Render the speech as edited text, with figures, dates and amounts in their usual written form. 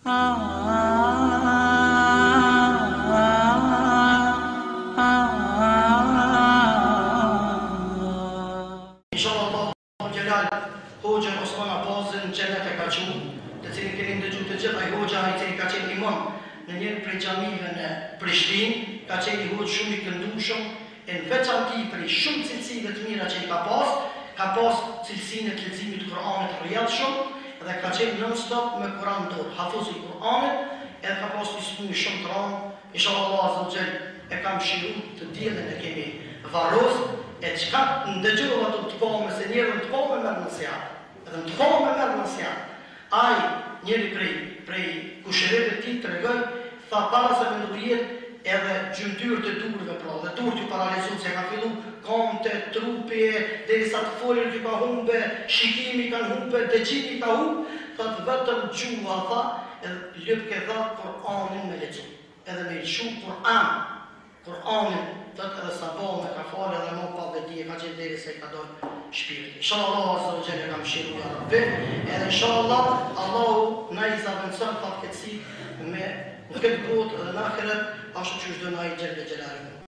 Inshallah Allah Gjelal, Hoxhën Osman Abbazin xhenet e ka qenë, të cilin keni ndëgjuar të gjithë, ai hoxha i cili ka qenë imam në një prej xhamive në Prishtinë, ka qenë i hoxh shumë i këndueshëm, e në veçanti për shumë cilësive të mira që i ka pas cilësinë e leximit të Kuranit rrjedhshëm dhe ka qenë non-stop me Kur'an dorë, hafiz i Kuranit, edhe ka pas një smundje shumë të rëndë. Inshallah Azza wa Jall e kam shiruar të diellin e kemi varroz. E qka ndëgjova të kohë se njerën të kohë me mërë nësjatë, edhe në të kohë me mërë nësjatë. Aj, njeri prej kushëreve ti të regoj, tha para se me ndurjet edhe gjymtyrë të durve pra, dhe durë t'ju paralizun se ka fillu kamte, trupje, dhe i sa të folër t'ju ka humbe, shikimi ka humbe, dëgjimi ka humbe, tha të vetëm gjuha, tha, edhe lëpke dha Kur'anin me lecu, edhe me lëshu Kur'anin, edhe sabah me ka falë edhe më pa vedi e ka qenë deri se ka dojnë shpirti. Inshallah Azza wa Jalla kam shiru ja Rabbi, edhe inshallah Allahu na i zavendëson fatkeqësi me në këtë botë edhe në ahiret, ashtu që çdo na i Gjelle Gjelaluhu.